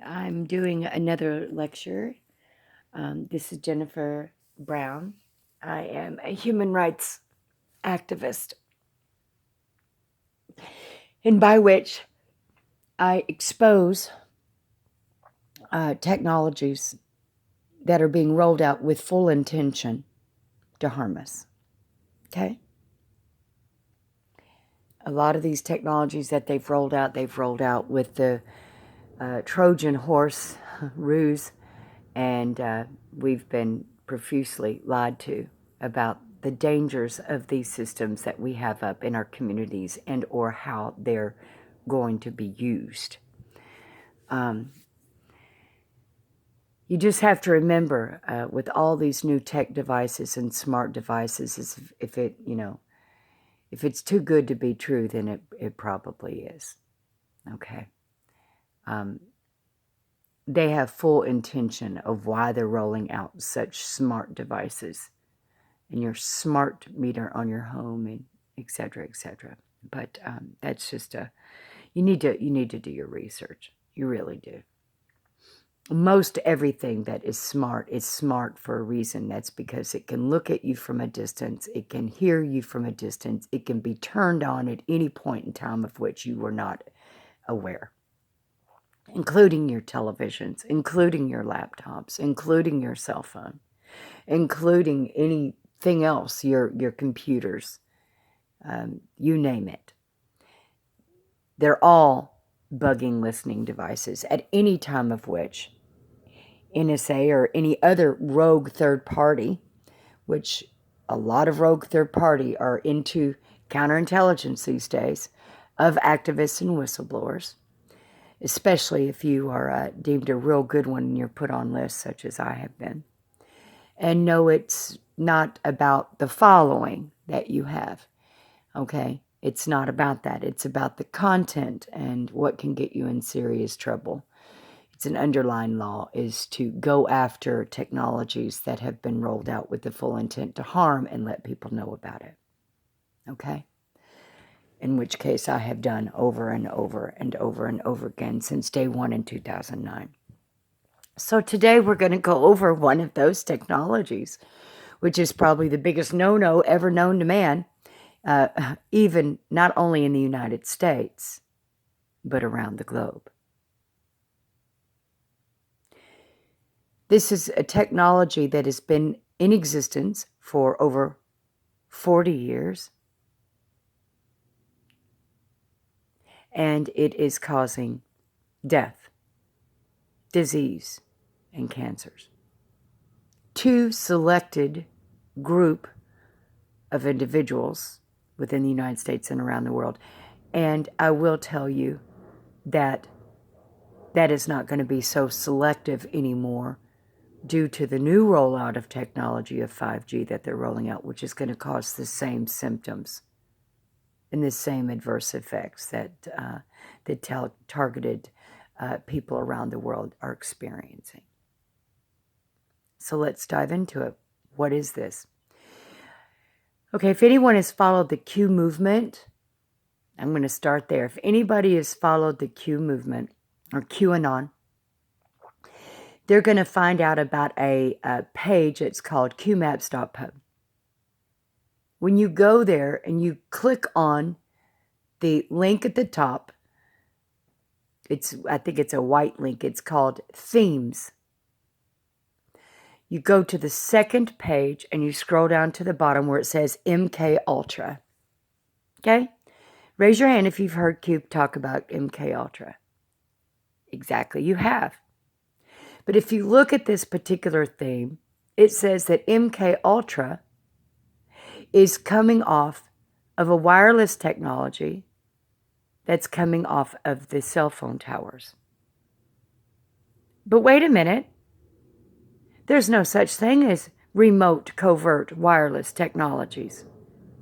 I'm doing another lecture. This is Jennifer Brown. I am a human rights activist, and by which I expose technologies that are being rolled out with full intention to harm us. Okay? A lot of these technologies that they've rolled out with the Trojan horse ruse, and we've been profusely lied to about the dangers of these systems that we have up in our communities and or how they're going to be used. You just have to remember with all these new tech devices and smart devices, is if it's too good to be true, then it probably is. Okay. They have full intention of why they're rolling out such smart devices and your smart meter on your home, and et cetera, et cetera. But that's just you need to do your research. You really do. Most everything that is smart for a reason. That's because it can look at you from a distance. It can hear you from a distance. It can be turned on at any point in time of which you were not aware, including your televisions, including your laptops, including your cell phone, including anything else, your computers, you name it. They're all bugging listening devices at any time of which NSA or any other rogue third party, which a lot of rogue third party are into counterintelligence these days, of activists and whistleblowers, especially if you are deemed a real good one and you're put on lists such as I have been. And no, it's not about the following that you have, okay? It's not about that. It's about the content and what can get you in serious trouble. It's an underlying law is to go after technologies that have been rolled out with the full intent to harm and let people know about it, okay? In which case I have done over and over and over and over again since day one in 2009. So today we're going to go over one of those technologies, which is probably the biggest no-no ever known to man, even not only in the United States, but around the globe. This is a technology that has been in existence for over 40 years, and it is causing death, disease, and cancers. Two selected group of individuals within the United States and around the world. And I will tell you that that is not going to be so selective anymore due to the new rollout of technology of 5G that they're rolling out, which is going to cause the same symptoms and the same adverse effects that targeted people around the world are experiencing. So let's dive into it. What is this? Okay, if anyone has followed the Q movement, I'm going to start there. If anybody has followed the Q movement or QAnon, they're going to find out about a page that's called qmaps.pub. When you go there and you click on the link at the top, I think it's a white link. It's called Themes. You go to the second page and you scroll down to the bottom where it says MK Ultra. Okay? Raise your hand if you've heard Cube talk about MK Ultra. Exactly, you have. But if you look at this particular theme, it says that MK Ultra is coming off of a wireless technology that's coming off of the cell phone towers. But wait a minute. There's no such thing as remote covert wireless technologies.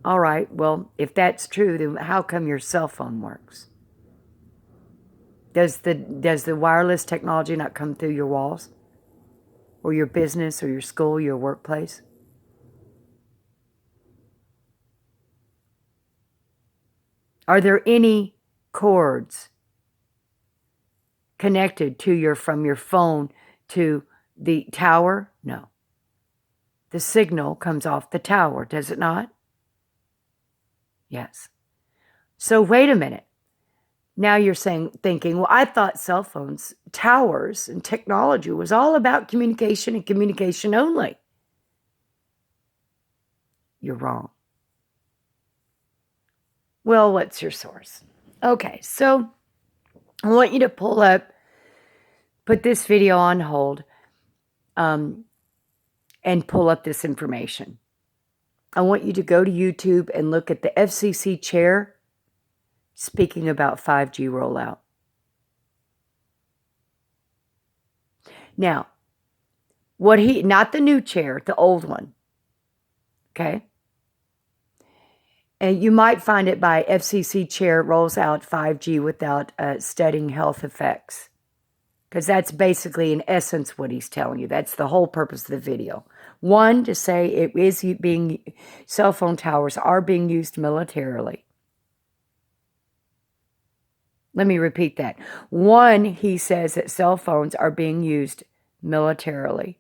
All right, well, if that's true, then how come your cell phone works? Does the wireless technology not come through your walls? Or your business or your school, your workplace? Are there any cords connected to from your phone to the tower? No. The signal comes off the tower, does it not? Yes. So wait a minute. Now you're thinking, well, I thought cell phones, towers, and technology was all about communication and communication only. You're wrong. Well, what's your source? Okay, so I want you to put this video on hold, and pull up this information. I want you to go to YouTube and look at the FCC chair speaking about 5G rollout. Now, not the new chair, the old one. Okay? And you might find it by FCC chair rolls out 5G without studying health effects. Because that's basically, in essence, what he's telling you. That's the whole purpose of the video. One, to say cell phone towers are being used militarily. Let me repeat that. One, he says that cell phones are being used militarily.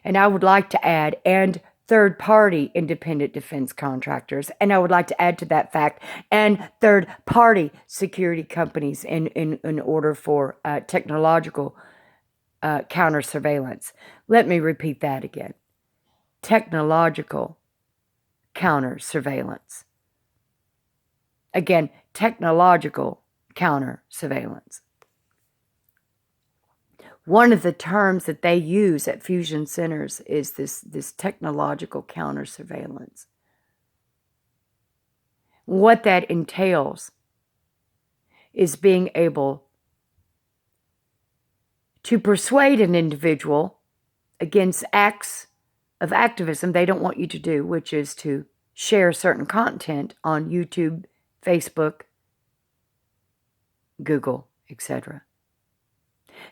And I would like to add, and third-party independent defense contractors. And I would like to add to that fact, and third-party security companies in order for technological counter surveillance. Let me repeat that again. Technological counter surveillance. Again, technological counter surveillance. One of the terms that they use at fusion centers is this technological counter surveillance. What that entails is being able to persuade an individual against acts of activism they don't want you to do, which is to share certain content on YouTube, Facebook, Google, etc.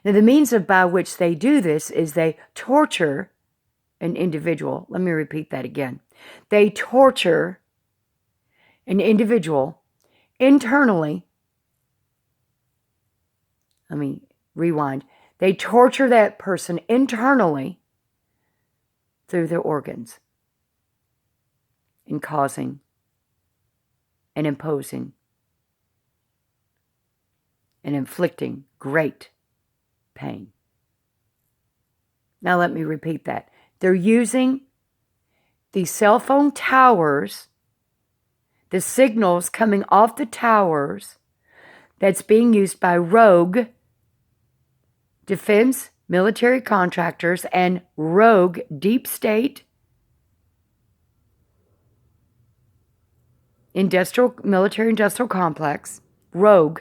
Now, the means by which they do this is they torture an individual. Let me repeat that again. They torture an individual internally. Let me rewind. They torture that person internally through their organs in causing and imposing and inflicting great pain. Now let me repeat that. They're using the cell phone towers, the signals coming off the towers that's being used by rogue defense military contractors and rogue deep state military industrial complex, rogue,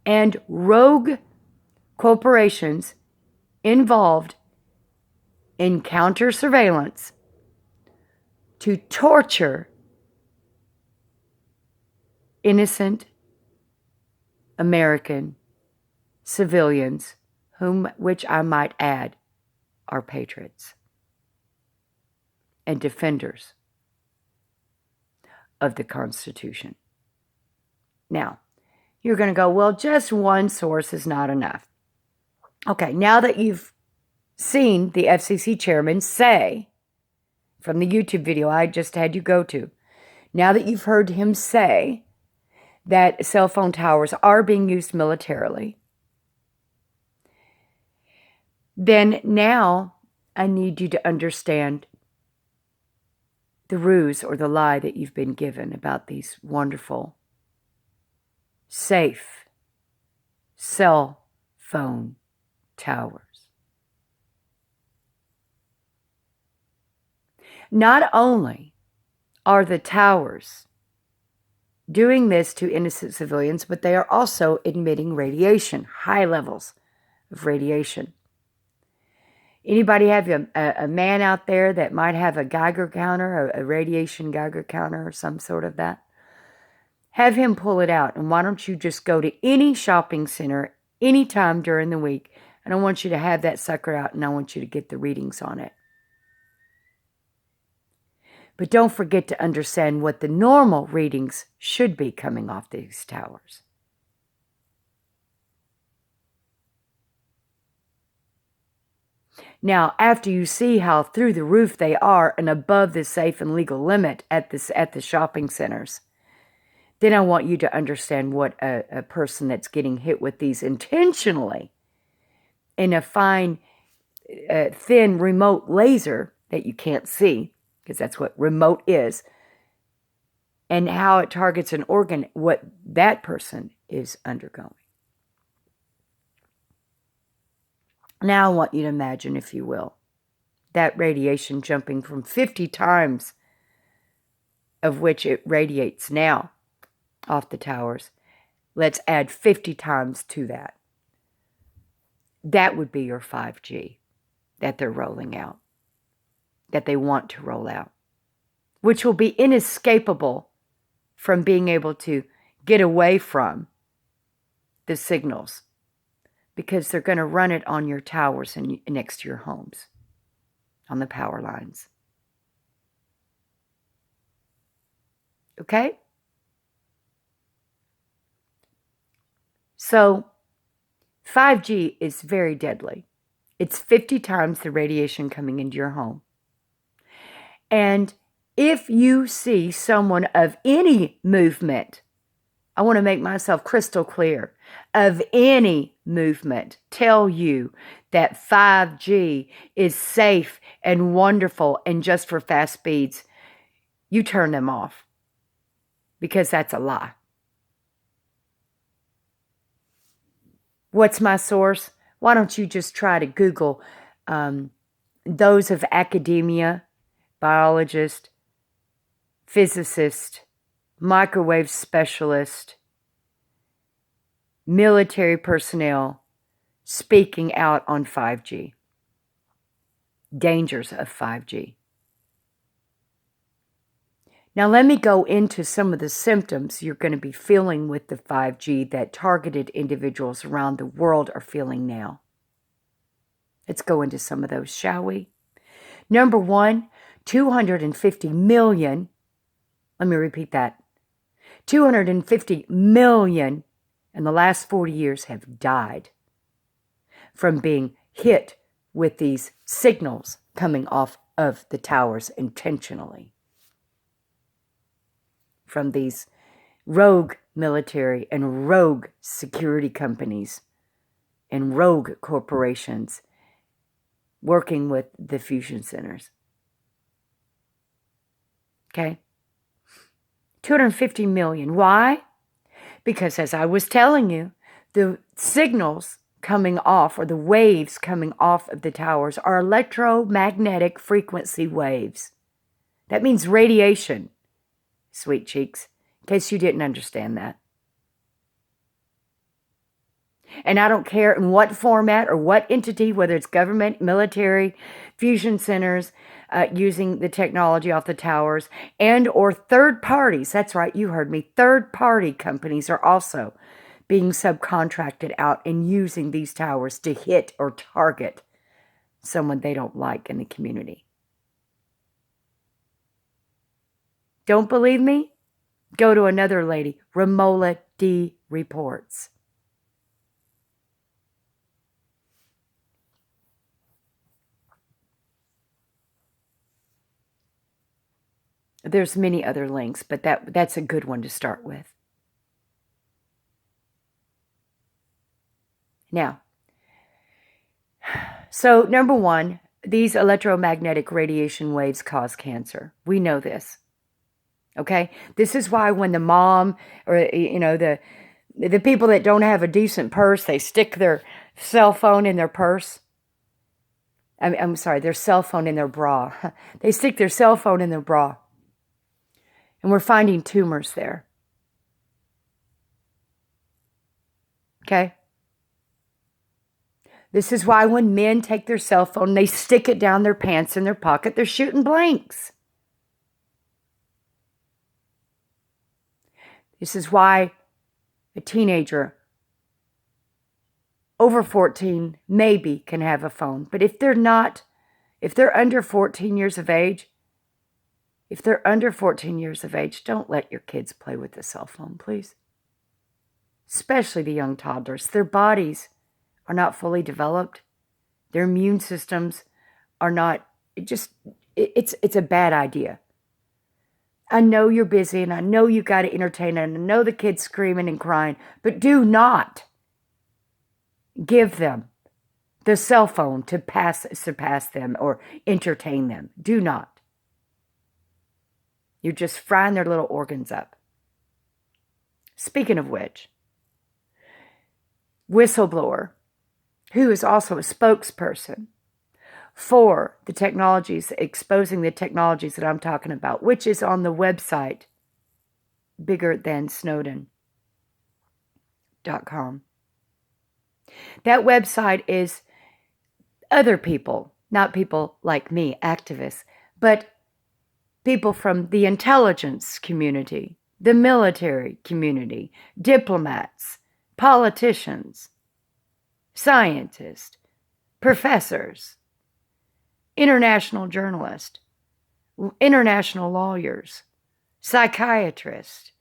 and rogue corporations involved in counter surveillance to torture innocent American civilians, which I might add are patriots and defenders of the Constitution. Now, you're going to go, well, just one source is not enough. Okay, now that you've seen the FCC chairman say, from the YouTube video I just had you go to, now that you've heard him say that cell phone towers are being used militarily, then now I need you to understand the ruse or the lie that you've been given about these wonderful, safe cell phone towers. Not only are the towers doing this to innocent civilians, but they are also emitting radiation, high levels of radiation. Anybody have a man out there that might have a Geiger counter, a radiation Geiger counter or some sort of that? Have him pull it out. And why don't you just go to any shopping center anytime during the week, and I want you to have that sucker out, and I want you to get the readings on it. But don't forget to understand what the normal readings should be coming off these towers. Now, after you see how through the roof they are and above the safe and legal limit at the shopping centers, then I want you to understand what a person that's getting hit with these intentionally in a fine, thin, remote laser that you can't see, because that's what remote is, and how it targets an organ, what that person is undergoing. Now I want you to imagine, if you will, that radiation jumping from 50 times of which it radiates now off the towers. Let's add 50 times to that. That would be your 5G that they're rolling out, that they want to roll out, which will be inescapable from being able to get away from the signals, because they're going to run it on your towers and next to your homes, on the power lines. Okay? So 5G is very deadly. It's 50 times the radiation coming into your home. And if you see someone of any movement, I want to make myself crystal clear, of any movement, tell you that 5G is safe and wonderful and just for fast speeds, you turn them off, because that's a lie. What's my source? Why don't you just try to Google those of academia, biologist, physicist, microwave specialist, military personnel speaking out on 5G, dangers of 5G. Now let me go into some of the symptoms you're going to be feeling with the 5G that targeted individuals around the world are feeling now. Let's go into some of those, shall we? Number one, 250 million, let me repeat that, 250 million in the last 40 years have died from being hit with these signals coming off of the towers intentionally, from these rogue military and rogue security companies and rogue corporations working with the fusion centers. Okay? 250 million. Why? Because as I was telling you, the signals coming off, or the waves coming off of the towers, are electromagnetic frequency waves. That means radiation, sweet cheeks, in case you didn't understand that. And I don't care in what format or what entity, whether it's government, military, fusion centers, using the technology off the towers, and or third parties. That's right, you heard me. Third party companies are also being subcontracted out and using these towers to hit or target someone they don't like in the community. Don't believe me? Go to another lady, Romola D. Reports. There's many other links, but that's a good one to start with. Now, so number one, these electromagnetic radiation waves cause cancer. We know this. Okay? This is why when the mom or, the people that don't have a decent purse, they stick their cell phone in their purse. I'm sorry, their cell phone in their bra. They stick their cell phone in their bra. And we're finding tumors there. Okay? This is why when men take their cell phone, they stick it down their pants in their pocket, they're shooting blanks. This is why a teenager over 14 maybe can have a phone. But if they're under 14 years of age, don't let your kids play with the cell phone, please. Especially the young toddlers. Their bodies are not fully developed. Their immune systems are not, it's a bad idea. I know you're busy and I know you got to entertain and I know the kids screaming and crying, but do not give them the cell phone to surpass them or entertain them. Do not. You're just frying their little organs up. Speaking of which, whistleblower, who is also a spokesperson for the technologies, exposing the technologies that I'm talking about, which is on the website biggerthansnowden.com. That website is other people, not people like me, activists, but people from the intelligence community, the military community, diplomats, politicians, scientists, professors, international journalists, international lawyers, psychiatrists,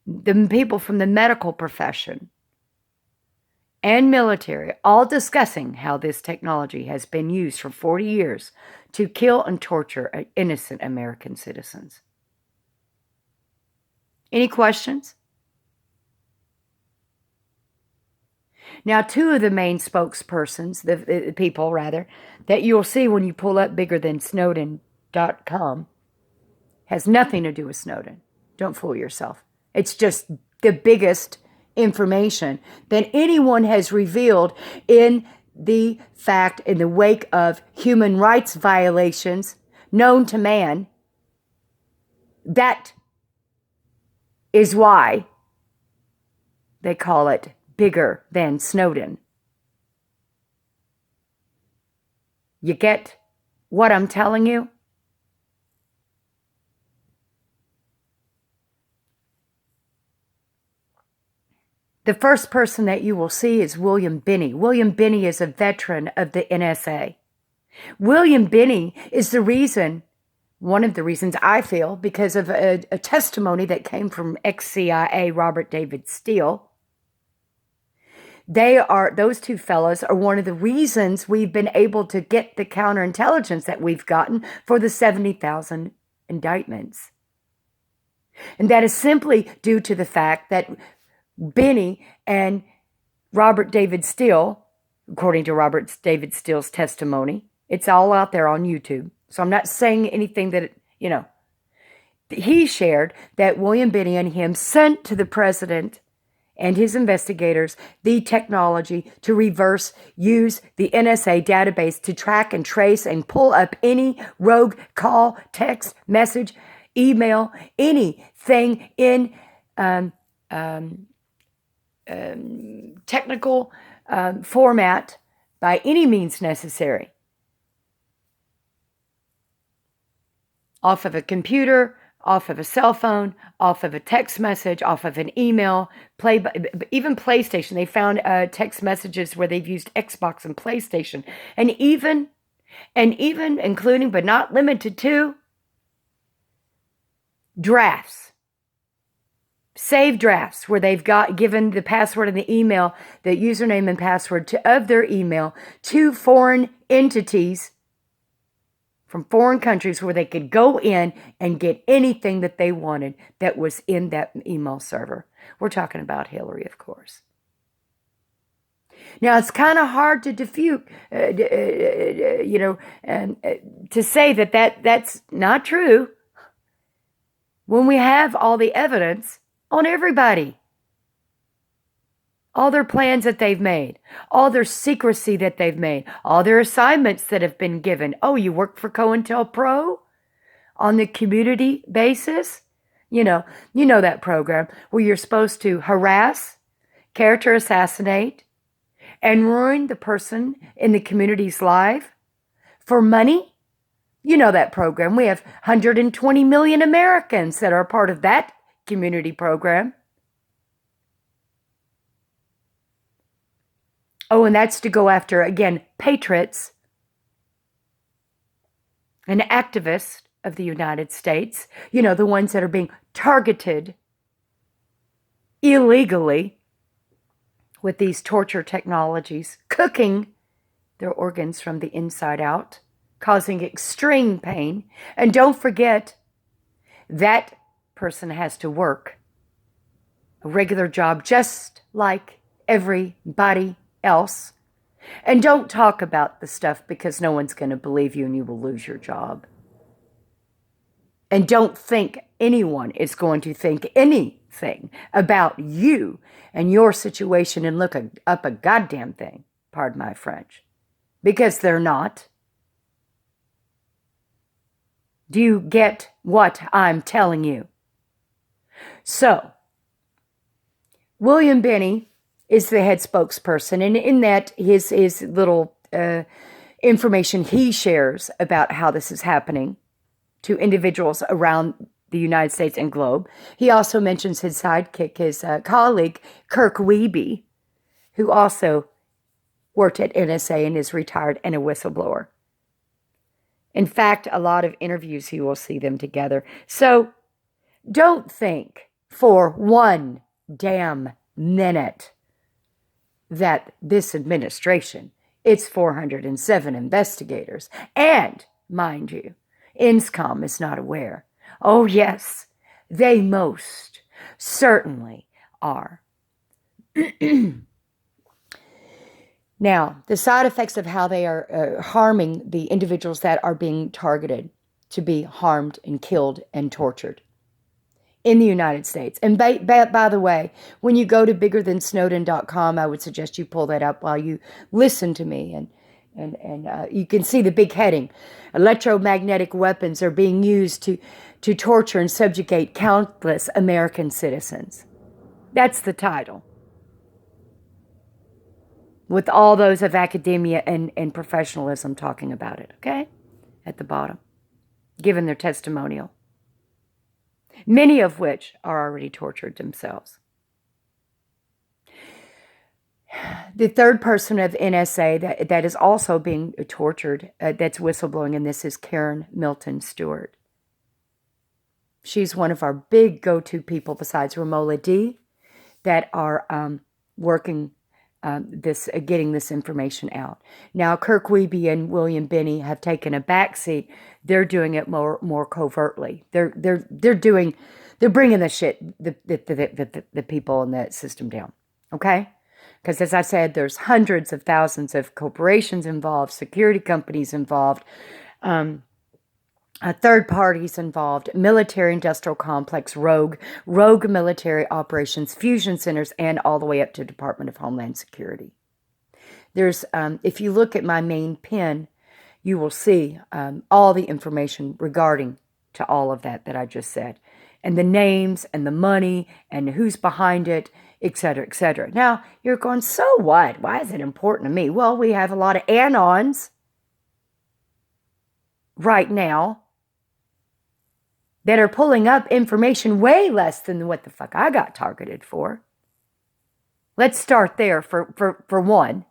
the people from the medical profession and military, all discussing how this technology has been used for 40 years to kill and torture innocent American citizens. Any questions? Now, two of the main spokespersons, the people rather, that you'll see when you pull up biggerthansnowden.com has nothing to do with Snowden. Don't fool yourself. It's just the biggest information that anyone has revealed in the fact, in the wake of human rights violations known to man. That is why they call it Bigger Than Snowden. You get what I'm telling you? The first person that you will see is William Binney. William Binney is a veteran of the NSA. William Binney is the reason, one of the reasons I feel, because of a testimony that came from ex-CIA Robert David Steele. Those two fellows are one of the reasons we've been able to get the counterintelligence that we've gotten for the 70,000 indictments. And that is simply due to the fact that Binney and Robert David Steele, according to Robert David Steele's testimony, it's all out there on YouTube. So I'm not saying anything that, he shared that William Binney and him sent to the president and his investigators the technology to use the NSA database to track and trace and pull up any rogue call, text, message, email, anything in technical format by any means necessary. Off of a computer, off of a cell phone, off of a text message, off of an email, even PlayStation. They found text messages where they've used Xbox and PlayStation, and even including but not limited to drafts. Save drafts where they've given the password and the email, the username and password of their email to foreign entities from foreign countries where they could go in and get anything that they wanted that was in that email server. We're talking about Hillary, of course. Now, it's kind of hard to to say that's not true when we have all the evidence on everybody. All their plans that they've made, all their secrecy that they've made, all their assignments that have been given. Oh, you work for COINTELPRO on the community basis? You know that program where you're supposed to harass, character assassinate, and ruin the person in the community's life for money? You know that program. We have 120 million Americans that are a part of that community program. Oh, and that's to go after, again, patriots and activists of the United States. The ones that are being targeted illegally with these torture technologies, cooking their organs from the inside out, causing extreme pain. And don't forget, that person has to work a regular job just like everybody else. And don't talk about the stuff because no one's going to believe you and you will lose your job. And don't think anyone is going to think anything about you and your situation and look up a goddamn thing, pardon my French, because they're not. Do you get what I'm telling you? So, William Binney is the head spokesperson, and in that, his little information he shares about how this is happening to individuals around the United States and globe. He also mentions his sidekick, his colleague, Kirk Wiebe, who also worked at NSA and is retired and a whistleblower. In fact, a lot of interviews you will see them together. So don't think for one damn minute that this administration, it's 407 investigators. And, mind you, INSCOM is not aware. Oh, yes, they most certainly are. Now, the side effects of how they are harming the individuals that are being targeted to be harmed and killed and tortured in the United States. And by the way, when you go to biggerthansnowden.com, I would suggest you pull that up while you listen to me. And you can see the big heading. Electromagnetic weapons are being used to torture and subjugate countless American citizens. That's the title. With all those of academia and professionalism talking about it, okay? At the bottom. Given their testimonial. Many of which are already tortured themselves. The third person of NSA that is also being tortured, that's whistleblowing in this, is Karen Milton Stewart. She's one of our big go-to people besides Romola D that are working getting this information out. Now, Kirk Wiebe and William Binney have taken a backseat. They're doing it more covertly. They're bringing the shit, the people in the system down. Okay? Because as I said, there's hundreds of thousands of corporations involved, security companies involved, third parties involved, military industrial complex, rogue military operations, fusion centers, and all the way up to Department of Homeland Security. There's, if you look at my main pin, you will see all the information regarding to all of that I just said, and the names and the money and who's behind it, etc., etc. Now, you're going, so what? Why is it important to me? Well, we have a lot of anons right now that are pulling up information way less than what the fuck I got targeted for. Let's start there for one.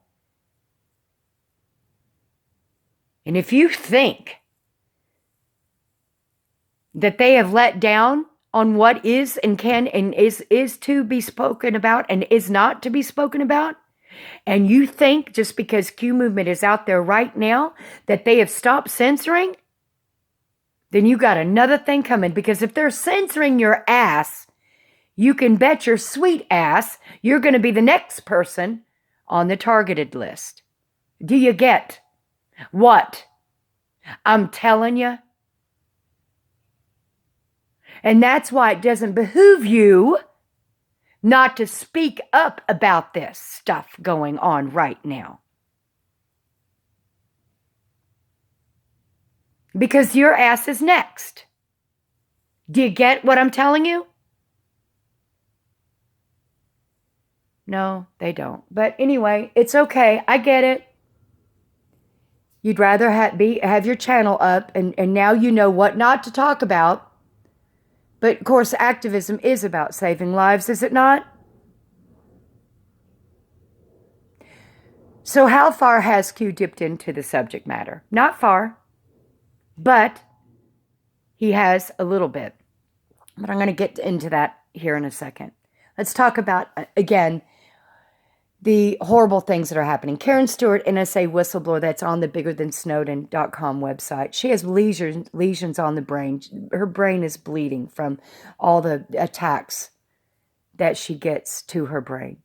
And if you think that they have let down on what is and can and is to be spoken about and is not to be spoken about, and you think just because Q Movement is out there right now that they have stopped censoring, then you got another thing coming. Because if they're censoring your ass, you can bet your sweet ass you're going to be the next person on the targeted list. Do you get what I'm telling you? And that's why it doesn't behoove you not to speak up about this stuff going on right now. Because your ass is next. Do you get what I'm telling you? No, they don't. But anyway, it's okay. I get it. You'd rather have your channel up, and now you know what not to talk about. But, of course, activism is about saving lives, is it not? So how far has Q dipped into the subject matter? Not far. But he has a little bit. But I'm going to get into that here in a second. Let's talk about, again, the horrible things that are happening. Karen Stewart, NSA whistleblower, that's on the biggerthansnowden.com website. She has lesions on the brain. Her brain is bleeding from all the attacks that she gets to her brain.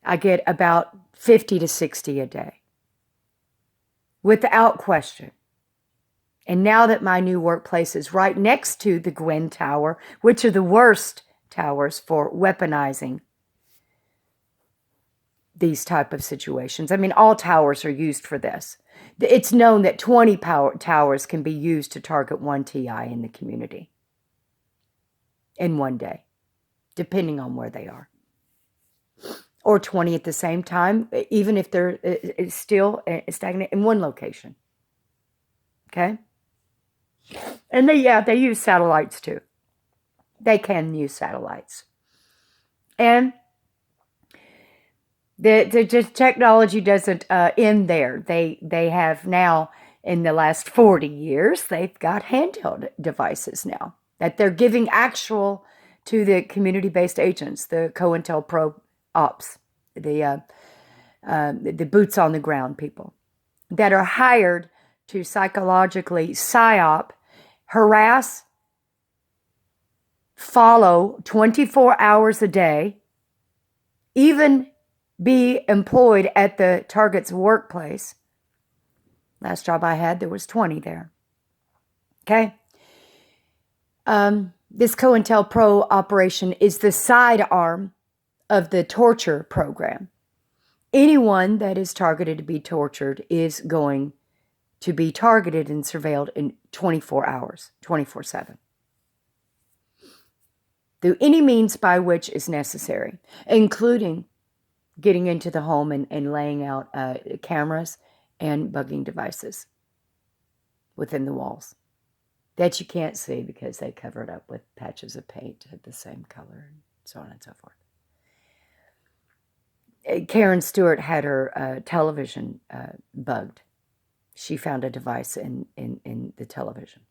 I get about 50 to 60 a day, without question. And now that my new workplace is right next to the Gwen Tower, which are the worst towers for weaponizing these type of situations. I mean, all towers are used for this. It's known that 20 towers can be used to target one TI in the community in one day, depending on where they are. Or 20 at the same time, even if they're still stagnant in one location. Okay? And they use satellites too. They can use satellites. And the technology doesn't end there. They have now, in the last 40 years, they've got handheld devices now that they're giving actual to the community-based agents, the COINTELPRO ops, the boots on the ground people that are hired to psychologically psyop, harass, follow 24 hours a day, even be employed at the target's workplace. Last job I had, there was 20 there. Okay? This COINTELPRO operation is the sidearm of the torture program. Anyone that is targeted to be tortured is going to be targeted and surveilled in 24 hours, 24/7. Through any means by which is necessary, including getting into the home and laying out cameras and bugging devices within the walls that you can't see because they cover it up with patches of paint of the same color and so on and so forth. Karen Stewart had her television bugged. She found a device in the television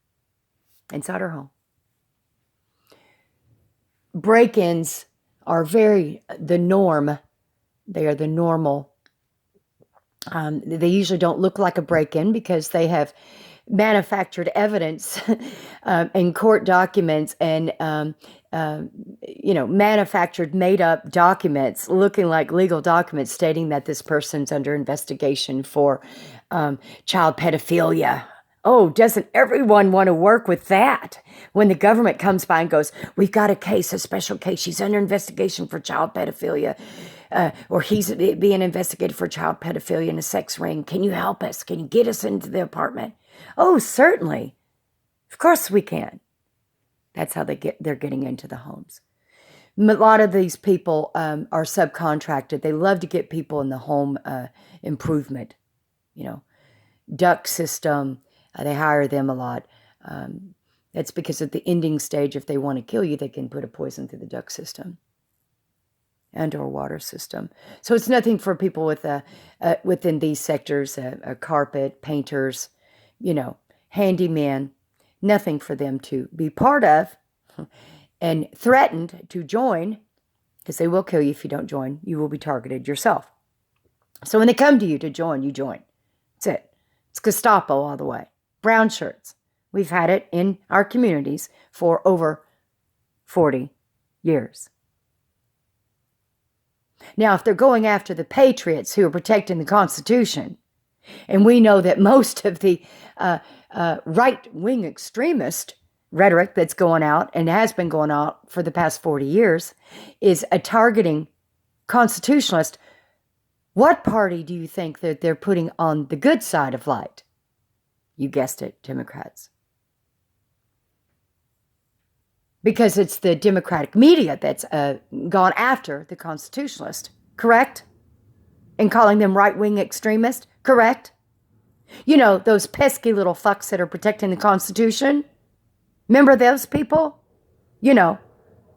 inside her home. Break-ins are the norm. They are the normal. They usually don't look like a break-in because they have manufactured evidence in court documents and manufactured made-up documents looking like legal documents stating that this person's under investigation for child pedophilia. Oh, doesn't everyone want to work with that? When the government comes by and goes, we've got a special case, she's under investigation for child pedophilia, or he's being investigated for child pedophilia in a sex ring. Can you help us? Can you get us into the apartment? Oh, certainly. Of course we can. That's how they're getting into the homes. A lot of these people are subcontracted. They love to get people in the home improvement, duct system. They hire them a lot. That's because at the ending stage, if they want to kill you, they can put a poison through the duct system and or water system. So it's nothing for people with within these sectors, carpet, painters, handyman, nothing for them to be part of and threatened to join, because they will kill you if you don't join. You will be targeted yourself. So when they come to you to join, you join. That's it. It's Gestapo all the way. Brown shirts. We've had it in our communities for over 40 years. Now, if they're going after the patriots who are protecting the Constitution, and we know that most of the right-wing extremist rhetoric that's going out and has been going out for the past 40 years is targeting constitutionalists, what party do you think that they're putting on the good side of light? You guessed it, Democrats. Because it's the Democratic media that's gone after the constitutionalists, correct? And calling them right-wing extremists, correct? Those pesky little fucks that are protecting the Constitution. Remember those people? The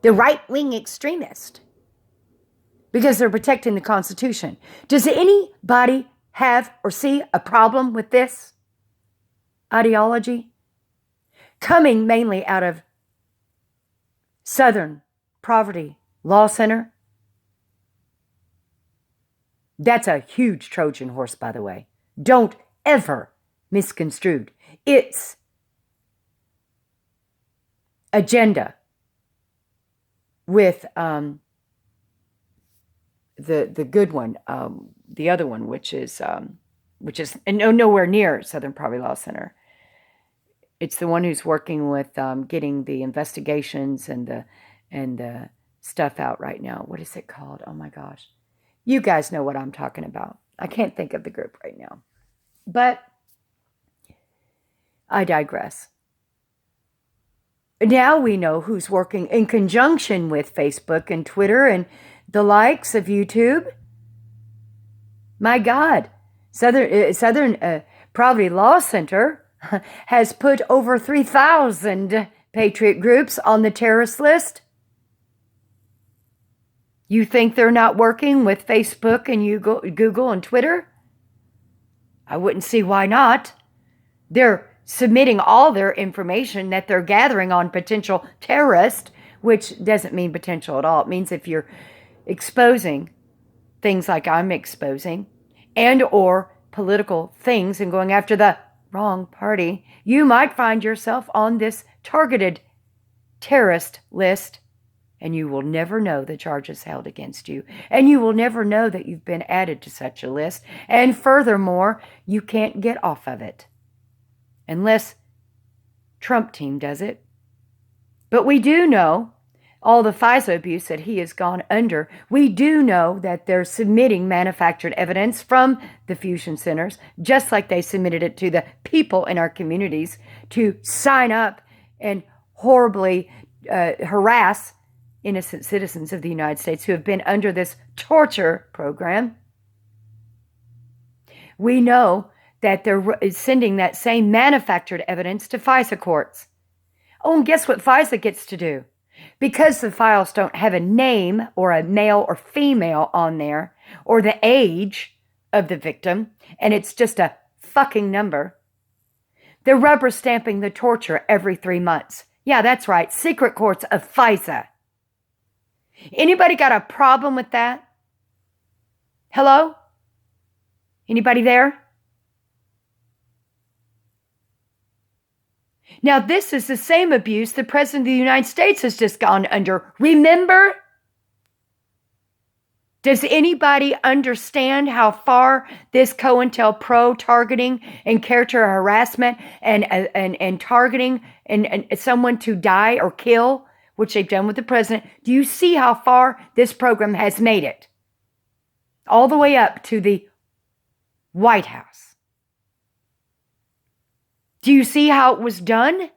right-wing extremist. Because they're protecting the Constitution. Does anybody have or see a problem with this ideology? Coming mainly out of Southern Poverty Law Center. That's a huge Trojan horse, by the way. Don't ever misconstrue its agenda with the good one, the other one, which is nowhere near Southern Poverty Law Center. It's the one who's working with getting the investigations and the stuff out right now. What is it called? Oh my gosh. You guys know what I'm talking about. I can't think of the group right now. But I digress. Now we know who's working in conjunction with Facebook and Twitter and the likes of YouTube. My God. Southern Poverty Law Center has put over 3,000 patriot groups on the terrorist list. You think they're not working with Facebook and Google and Twitter? I wouldn't see why not. They're submitting all their information that they're gathering on potential terrorists, which doesn't mean potential at all. It means if you're exposing things like I'm exposing and or political things and going after the wrong party, you might find yourself on this targeted terrorist list, and you will never know the charges held against you, and you will never know that you've been added to such a list, and furthermore, you can't get off of it unless Trump team does it. But we do know all the FISA abuse that he has gone under. We do know that they're submitting manufactured evidence from the fusion centers, just like they submitted it to the people in our communities to sign up and horribly harass innocent citizens of the United States who have been under this torture program. We know that they're sending that same manufactured evidence to FISA courts. Oh, and guess what FISA gets to do? Because the files don't have a name or a male or female on there or the age of the victim, and it's just a fucking number, they're rubber stamping the torture every 3 months. Yeah, that's right. Secret courts of FISA. Anybody got a problem with that? Hello? Anybody there? Now, this is the same abuse the President of the United States has just gone under. Remember? Does anybody understand how far this COINTELPRO targeting and character harassment and targeting and someone to die or kill, which they've done with the president, do you see how far this program has made it? All the way up to the White House. Do you see how it was done?